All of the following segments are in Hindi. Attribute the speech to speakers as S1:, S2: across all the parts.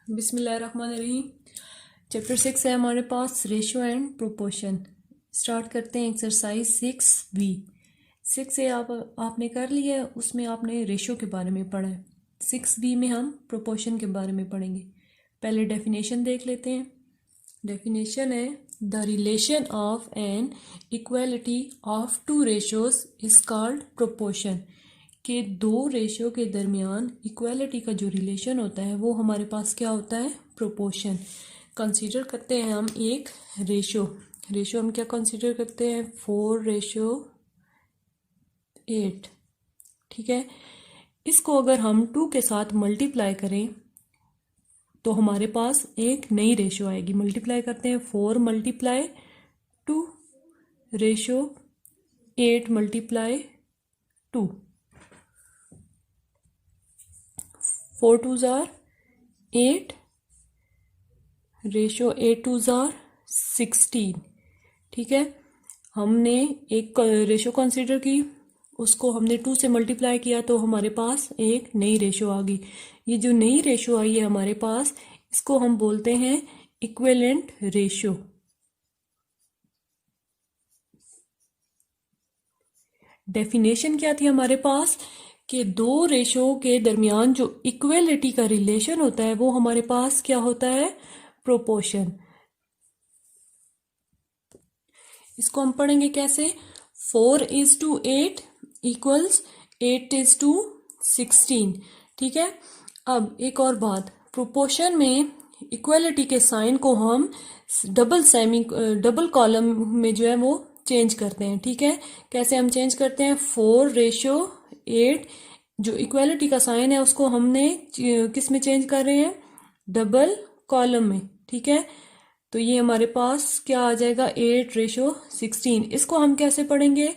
S1: बिस्मिल्लाहिर्रहमानिर्रहीम। चैप्टर 6 है हमारे पास, रेशो एंड प्रोपोर्शन। स्टार्ट करते हैं एक्सरसाइज 6B। 6A आपने कर लिया है, उसमें आपने रेशो के बारे में पढ़ा है। 6B में हम प्रोपोर्शन के बारे में पढ़ेंगे। पहले डेफिनेशन देख लेते हैं। डेफिनेशन है the relation of an equality of two ratios is called proportion. के दो रेशो के दरमियान इक्वालिटी का जो रिलेशन होता है वो हमारे पास क्या होता है, प्रोपोर्शन। कंसीडर करते हैं हम एक रेशो हम क्या कंसीडर करते हैं, 4:8। ठीक है, इसको अगर हम 2 के साथ मल्टीप्लाई करें तो हमारे पास एक नई रेशो आएगी। मल्टीप्लाई करते हैं, 4 × 2 ratio 8 × 2। 4 2s are 8 ratio 8 2s are 16। ठीक है, हमने एक रेशो कंसीडर की, उसको हमने 2 से मल्टीप्लाई किया तो हमारे पास एक नई रेशो आ गई। ये जो नई रेशो आई है हमारे पास, इसको हम बोलते हैं इक्विवेलेंट रेशो। डेफिनेशन क्या थी हमारे पास कि दो रेशो के दरमियान जो इक्वलिटी का रिलेशन होता है वो हमारे पास क्या होता है, प्रोपोर्शन। इसको हम पढ़ेंगे कैसे, 4:8 इक्वल्स 8:16। ठीक है, अब एक और बात, प्रोपोर्शन में इक्वलिटी के साइन को हम डबल कॉलम में जो है वो चेंज करते हैं। ठीक है, कैसे हम चेंज करते हैं, 4:8 जो इक्वालिटी का साइन है उसको हमने किस में चेंज कर रहे हैं, डबल कॉलम में। ठीक है, तो ये हमारे पास क्या आ जाएगा, 8:16। इसको हम कैसे पढ़ेंगे,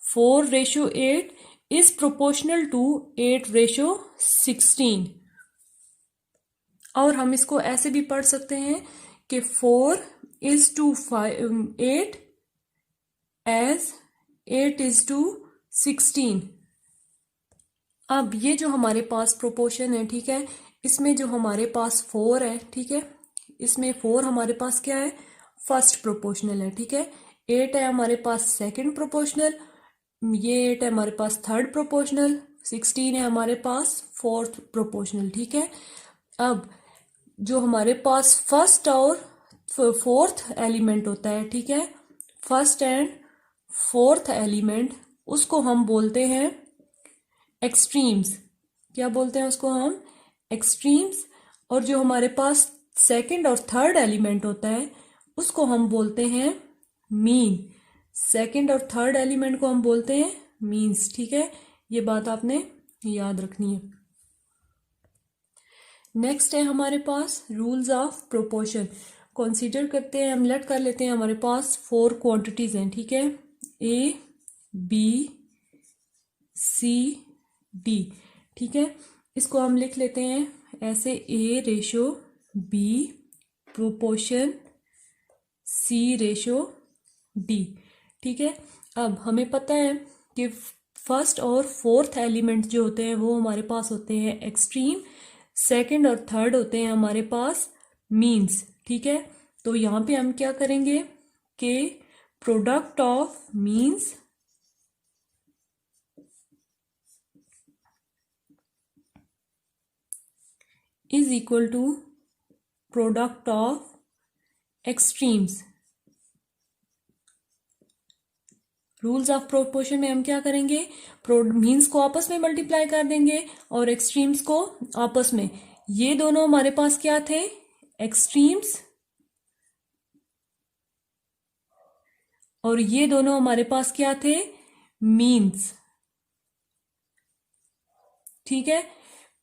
S1: 4:8 इज प्रोपोर्शनल टू 8:16। और हम इसको ऐसे भी पढ़ सकते हैं कि 4:8 एज 8:16। अब ये जो हमारे पास प्रोपोर्शन है, ठीक है, इसमें जो हमारे पास 4 है, ठीक है, इसमें 4 हमारे पास क्या है, फर्स्ट प्रोपोर्शनल है। ठीक है, 8 है हमारे पास सेकंड प्रोपोर्शनल, ये 8 है हमारे पास थर्ड प्रोपोर्शनल, 16 है हमारे पास फोर्थ प्रोपोर्शनल। ठीक है, अब जो हमारे पास फर्स्ट और फोर्थ एलिमेंट होता है, ठीक है, फर्स्ट एंड फोर्थ एलिमेंट, उसको हम बोलते हैं एक्सट्रीम्स। क्या बोलते हैं उसको हम, एक्सट्रीम्स। और जो हमारे पास सेकंड और थर्ड एलिमेंट होता है उसको हम बोलते हैं मीन। सेकंड और थर्ड एलिमेंट को हम बोलते हैं मीन्स। ठीक है, ये बात आपने याद रखनी है। नेक्स्ट है हमारे पास रूल्स ऑफ प्रोपोर्शन। कंसीडर करते हैं, हम लेट कर लेते हैं, हमारे पास 4 क्वांटिटीज हैं। ठीक है, A, B, C, D। ठीक है, इसको हम लिख लेते हैं ऐसे, A:B प्रोपोर्शन C:D। ठीक है, अब हमें पता है कि फर्स्ट और फोर्थ एलिमेंट जो होते हैं वो हमारे पास होते हैं एक्सट्रीम, सेकंड और थर्ड होते हैं हमारे पास मीन्स। ठीक है, तो यहाँ पे हम क्या करेंगे कि product of means is equal to product of extremes. Rules of proportion में हम क्या करेंगे, मीन्स को आपस में मल्टीप्लाई कर देंगे और एक्सट्रीम्स को आपस में। ये दोनों हमारे पास क्या थे, एक्सट्रीम्स, और ये दोनों हमारे पास क्या थे, मीन्स। ठीक है,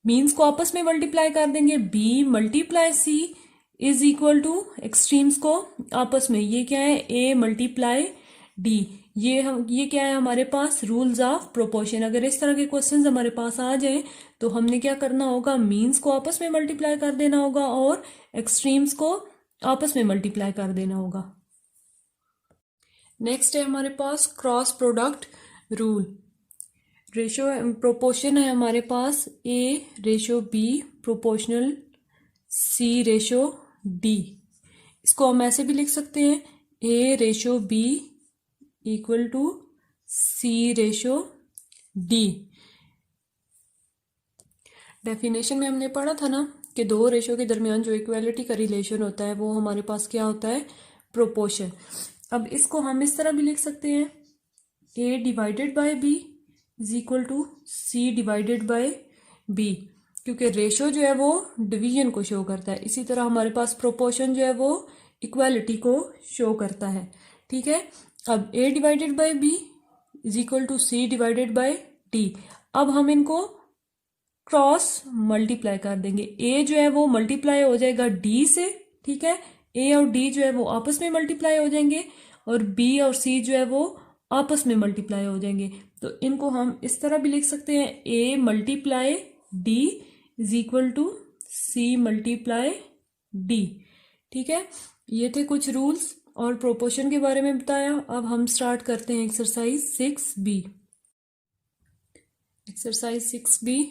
S1: मीन्स को आपस में मल्टीप्लाई कर देंगे, B × C is equal two extremes को आपस में, ये क्या है, A × D। ये क्या है हमारे पास, रूल्स ऑफ प्रोपोर्शन। अगर इस तरह के क्वेश्चंस हमारे पास आ जाए तो हमने क्या करना होगा, मीन्स को आपस में मल्टीप्लाई कर देना होगा और एक्सट्रीम्स को आपस में मल्टीप्लाई कर देना होगा। नेक्स्ट है हमारे पास cross product rule. Ratio proportion है हमारे पास A:B प्रोपोर्शनल C/D। इसको हम ऐसे भी लिख सकते हैं A/B equal to C/D। Definition में हमने पढ़ा था ना कि दो रेशो के दरमियान जो इक्वालिटी का रिलेशन होता है वो हमारे पास क्या होता है, प्रोपोर्शन। अब इसको हम इस तरह भी लिख सकते हैं A/B is equal to C/B, क्योंकि रेशो जो है वो डिवीजन को शो करता है, इसी तरह हमारे पास प्रोपोर्शन जो है वो इक्वालिटी को शो करता है। ठीक है, अब A/B is equal to C/D। अब हम इनको क्रॉस मल्टीप्लाई कर देंगे। ए जो है वो मल्टीप्लाई हो जाएगा डी से, ठीक है, ए और डी जो है वो आपस में मल्टीप्लाई हो जाएंगे, और बी और सी जो है वो आपस में मल्टीप्लाई हो जाएंगे। तो इनको हम इस तरह भी लिख सकते हैं A multiply D is equal to C multiply D. ठीक है, ये थे कुछ रूल्स और प्रोपोर्शन के बारे में बताया। अब हम स्टार्ट करते हैं exercise 6B। Exercise 6B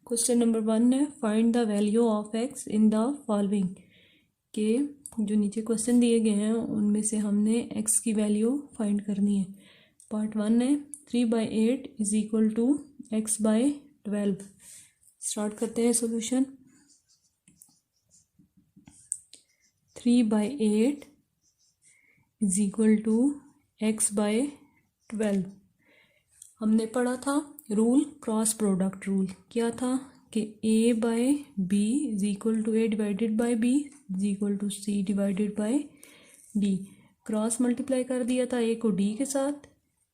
S1: question number 1 है, find the value of x in the following. के जो नीचे क्वेश्चन दिए गए हैं उनमें से हमने एक्स की वैल्यू फाइंड करनी है। पार्ट 1 है 3/8 is equal to x/12। Start करते हैं solution. 3/8 is equal to x/12। हमने पढ़ा था रूल, क्रॉस प्रोडक्ट रूल। क्या था कि A/B is equal to A divided by B is equal to C divided by D। Cross multiply कर दिया था A को D के साथ,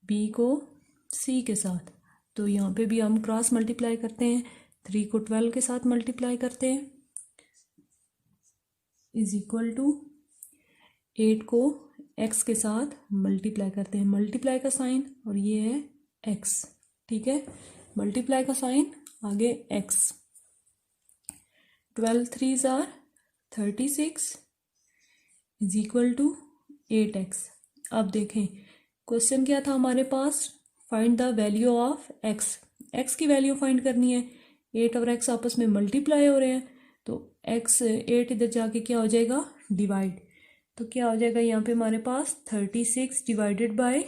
S1: B को C के साथ। तो यहाँ पे भी हम क्रॉस मल्टीप्लाई करते हैं, 3 को 12 के साथ मल्टीप्लाई करते हैं इज इक्वल टू 8 को x के साथ मल्टीप्लाई करते हैं। मल्टीप्लाई का साइन और ये है x। ठीक है, मल्टीप्लाई का साइन आगे x। 12 3s are 36 is equal to 8x। अब देखें क्वेश्चन क्या था हमारे पास, find the value of x। x की वैल्यू फाइंड करनी है। 8 और x आपस में मल्टीप्लाई हो रहे हैं, तो x 8 इधर जाके क्या हो जाएगा, डिवाइड। तो क्या हो जाएगा यहाँ पे हमारे पास 36 divided by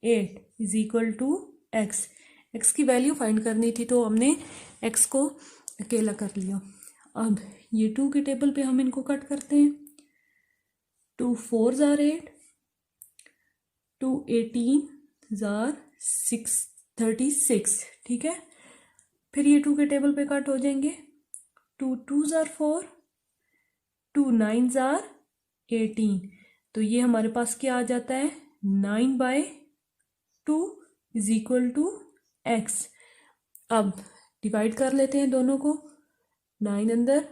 S1: 8 is equal to x। x की वैल्यू फाइंड करनी थी तो हमने x को अकेला कर लिया। अब ये 2 के टेबल पे हम इनको कट करते हैं। 2 4s आर 8, 2 18s आर 36। ठीक है, फिर ये 2 के टेबल पे कट हो जाएंगे। 2 2s आर 4, 2 9s आर 18। तो ये हमारे पास क्या आ जाता है, 9/2 इज इक्वल टू x। अब डिवाइड कर लेते हैं दोनों को। 9 अंदर,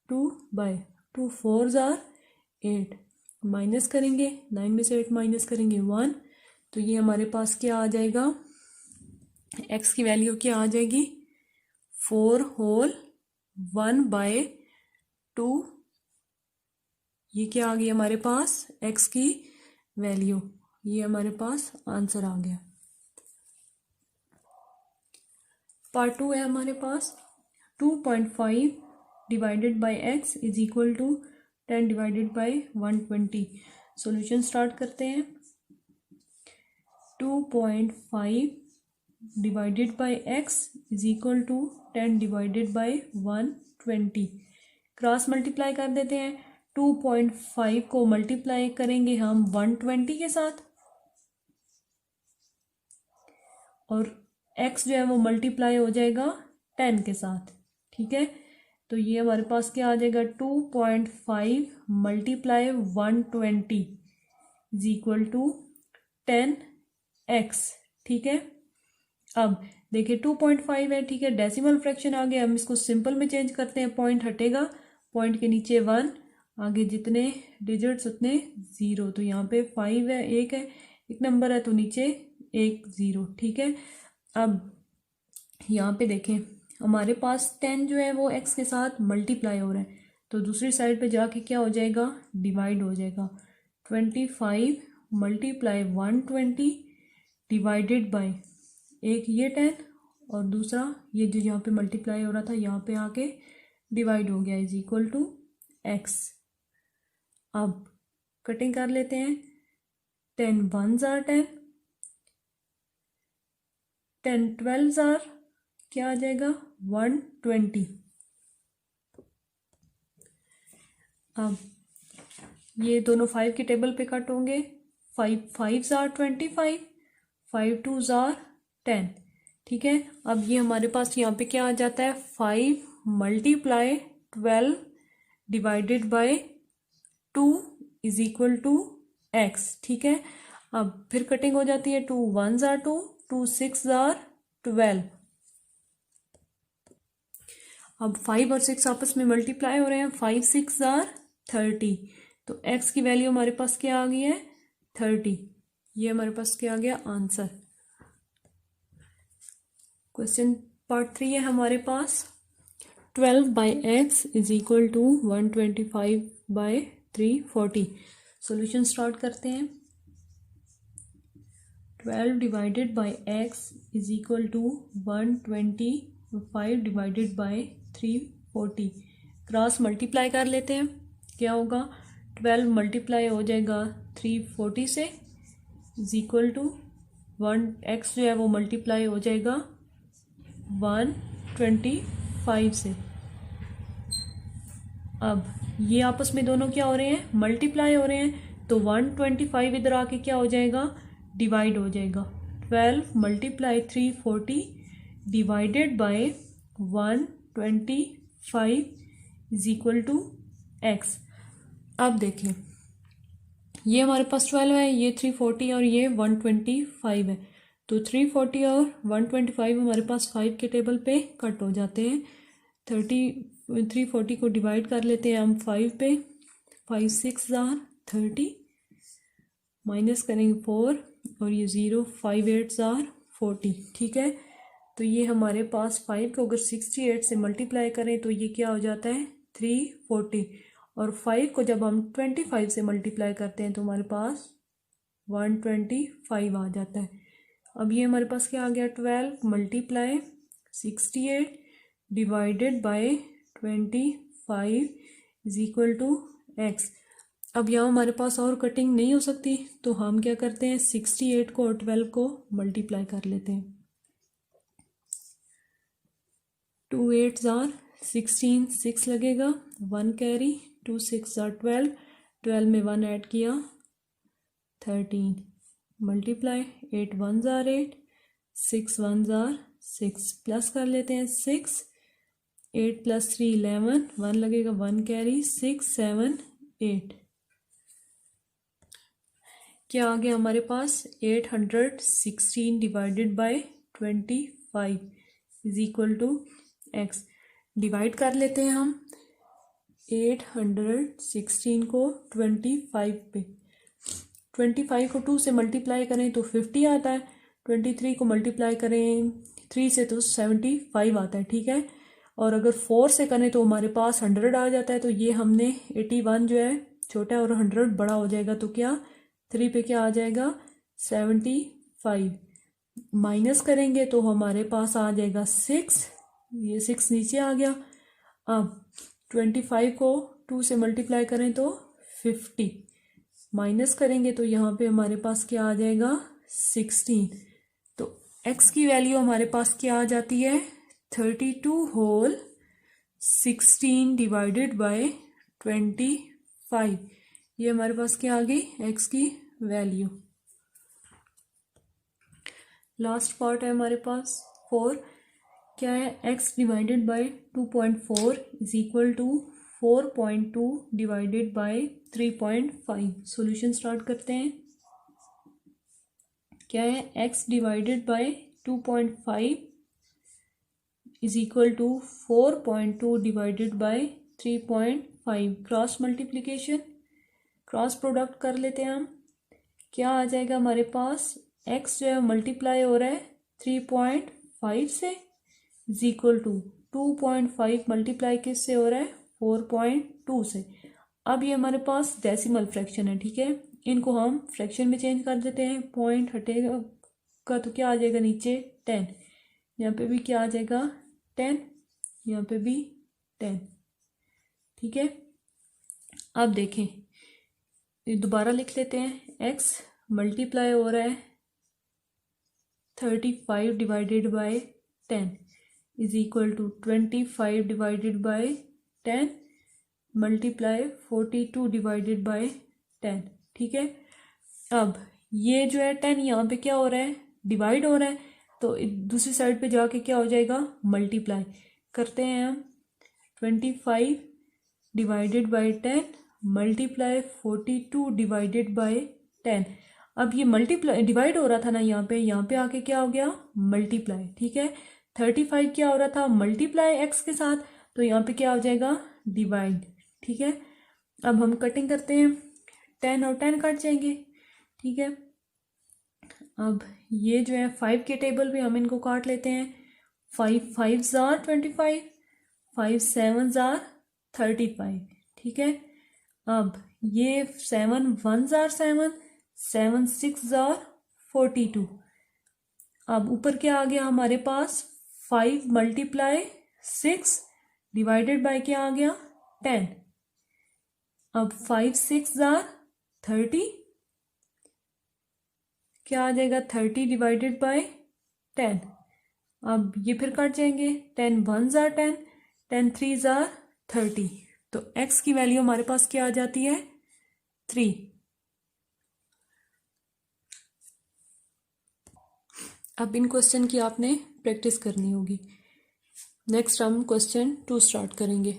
S1: 2/2 4s आर 8, माइनस करेंगे, 9 में से 8 माइनस करेंगे 1। तो ये हमारे पास क्या आ जाएगा, x की वैल्यू क्या आ जाएगी, 4 होल 1/2। ये क्या आ गई हमारे पास, x की वैल्यू। ये हमारे पास आंसर आ गया। पार्ट 2 है हमारे पास, 2.5 divided by x is equal to 10 divided by 120। Solution start करते हैं। 2.5 divided by x is equal to 10 divided by 120। Cross multiply कर देते हैं। 2.5 को मल्टीप्लाई करेंगे हम 120 के साथ, और x जो है वो मल्टीप्लाई हो जाएगा 10 के साथ। ठीक है, तो ये हमारे पास क्या आ जाएगा, 2.5 multiply 120 is equal to 10x। ठीक है, अब देखिए 2.5 है, ठीक है, डेसिमल फ्रैक्शन आ गया। हम इसको सिंपल में चेंज करते हैं, पॉइंट हटेगा, पॉइंट के नीचे 1, आगे जितने डिजिट्स उतने 0। तो यहाँ पे 5 है, एक है, एक नंबर है, तो नीचे 1 0। ठीक है, अब यहाँ पे देखें हमारे पास 10 जो है वो x के साथ मल्टीप्लाई हो रहा है, तो दूसरी साइड पे जाके क्या हो जाएगा, डिवाइड हो जाएगा। 25 मल्टीप्लाई 120 डिवाइडेड बाय, एक ये 10 और दूसरा ये जो यहाँ पे मल्टीप्लाई हो रहा था यहाँ पे आके डिवाइड हो गया, इज इक्वल टू एक्स। अब कटिंग कर लेते हैं। 10 1s are 10, 10 12s are क्या आ जाएगा 120। अब ये दोनों 5 की टेबल पे कट होंगे। 5 5s are 25, 5 2s are 10। ठीक है, अब ये हमारे पास यहाँ पे क्या आ जाता है 5 multiply 12 divided by 2 is equal to x. ठीक है, अब फिर कटिंग हो जाती है। 2 1s are 2, 2 6s are 12। अब 5 और 6 आपस में मल्टीप्लाई हो रहे हैं। 5 6 are 30। तो x की वैल्यू हमारे पास क्या आ गई है 30। ये हमारे पास क्या आ गया आंसर। क्वेश्चन पार्ट 3 है हमारे पास। 12/x is equal to 125/340। Solution start करते हैं। 12 divided by x is equal to 125 divided by 340। Cross multiply कर लेते हैं। क्या होगा 12 मल्टीप्लाई हो जाएगा 340 से इज इक्वल टू 1x जो है वो मल्टीप्लाई हो जाएगा 125 से। अब ये आपस में दोनों क्या हो रहे हैं मल्टीप्लाई हो रहे हैं, तो 125 इधर आके क्या हो जाएगा डिवाइड हो जाएगा। 12 multiply 340 divided by 125 is equal to x. अब देखें ये हमारे पास 12 है, ये 340 और ये 125 है। तो 340 और 125 हमारे पास 5 के टेबल पे कट हो जाते हैं। 340 को डिवाइड कर लेते हैं हम 5 पे। 5 6 are 30, माइनस करेंगे 4 और ये 0, 5 8s are 40। ठीक है, तो ये हमारे पास 5 को अगर 68 से मल्टीप्लाई करें तो ये क्या हो जाता है 340, और 5 को जब हम 25 से मल्टीप्लाई करते हैं तो हमारे पास 125 आ जाता है। अब ये हमारे पास क्या आ गया 12 multiply 68 divided by 25 is equal to x. अब यहाँ हमारे पास और कटिंग नहीं हो सकती, तो हम क्या करते हैं 68 को और 12 को मल्टीप्लाई कर लेते हैं। 2 8s are 16, 6 लगेगा 1 कैरी, 2 6 are 12, 12 में 1 ऐड किया 13 multiply 8 1s are 8, 6 1s are 6 plus कर लेते हैं 6, 8 + 3 11, 1 लगेगा 1 कैरी 6 7 8। क्या आ गया हमारे पास 816 divided by 25 is equal to x. Divide कर लेते हैं हम 816 को 25 पे। 25 को 2 से मल्टीप्लाई करें तो 50 आता है। 23 को मल्टीप्लाई करें 3 से तो 75 आता है। ठीक है, और अगर 4 से करें तो हमारे पास 100 आ जाता है। तो ये हमने 81 जो है छोटा है और 100 बड़ा हो जाएगा, तो क्या 3 पे क्या आ जाएगा 75। माइनस करेंगे तो हमारे पास आ जाएगा 6, ये 6 नीचे आ गया। अब 25 को 2 से मल्टीप्लाई करें तो 50, माइनस करेंगे तो यहाँ पे हमारे पास क्या आ जाएगा 16। तो x की वैल्यू हमारे पास क्या आ जाती है 32 होल 16 डिवाइडेड बाय 25। ये हमारे पास क्या आ गई x की वैल्यू। लास्ट पार्ट है हमारे पास 4। क्या है x divided by 2.4 is equal to 4.2 divided by 3.5। Solution start करते हैं। क्या है x divided by 2.5 is equal to 4.2 divided by 3.5। Cross multiplication, cross product कर लेते हैं हम। क्या आ जाएगा हमारे पास x जो है मल्टीप्लाई हो रहा है 3.5 से इज इक्वल टू 2.5 मल्टीप्लाई किससे हो रहा है 4.2 से। अब ये हमारे पास डेसिमल फ्रैक्शन है। ठीक है, इनको हम फ्रैक्शन में चेंज कर देते हैं। पॉइंट हटेगा का तो क्या आ जाएगा नीचे 10, यहाँ पे भी क्या आ जाएगा 10, यहाँ पे भी 10। ठीक है, अब देखें, ये दोबारा लिख लेते हैं। x मल्टीप्लाई हो रहा है 35 divided by 10 is equal to 25 divided by 10 multiply 42 divided by 10। ठीक है, अब ये जो है 10 यहाँ पे क्या हो रहा है, डिवाइड हो रहा है, तो दूसरी साइड पे जाके क्या हो जाएगा, मल्टीप्लाई करते हैं हम। 25 divided by 10 multiply 42 divided by 10। अब ये मल्टीप्लाई डिवाइड हो रहा था ना, यहाँ पे आके क्या हो गया, मल्टीप्लाई। ठीक है, 35 क्या हो रहा था, मल्टीप्लाई एक्स के साथ, तो यहाँ पे क्या हो जाएगा, डिवाइड। ठीक है, अब हम कटिंग करते हैं, 10 और 10 कट जाएंगे। ठीक है, अब ये जो है 5 के टेबल पे हम इनको काट लेते हैं। 5 5 जार 25, 5 7 जार 35। ठीक है, अब ये 7 1 जार 7, 7 6 जार 42। अब ऊपर क्या आ गया हमारे पास, 5 मल्टीप्लाई 6 डिवाइडेड बाय क्या आ गया, 10। अब 5 6 जार 30, क्या आ जाएगा, 30 डिवाइडेड बाय 10। अब ये फिर कट जाएंगे, 10 1 जार 10, 10 3 जार 30। तो x की वैल्यू हमारे पास क्या आ जाती है, 3। अब इन क्वेश्चन की आपने प्रैक्टिस करनी होगी। नेक्स्ट हम क्वेश्चन 2 स्टार्ट करेंगे।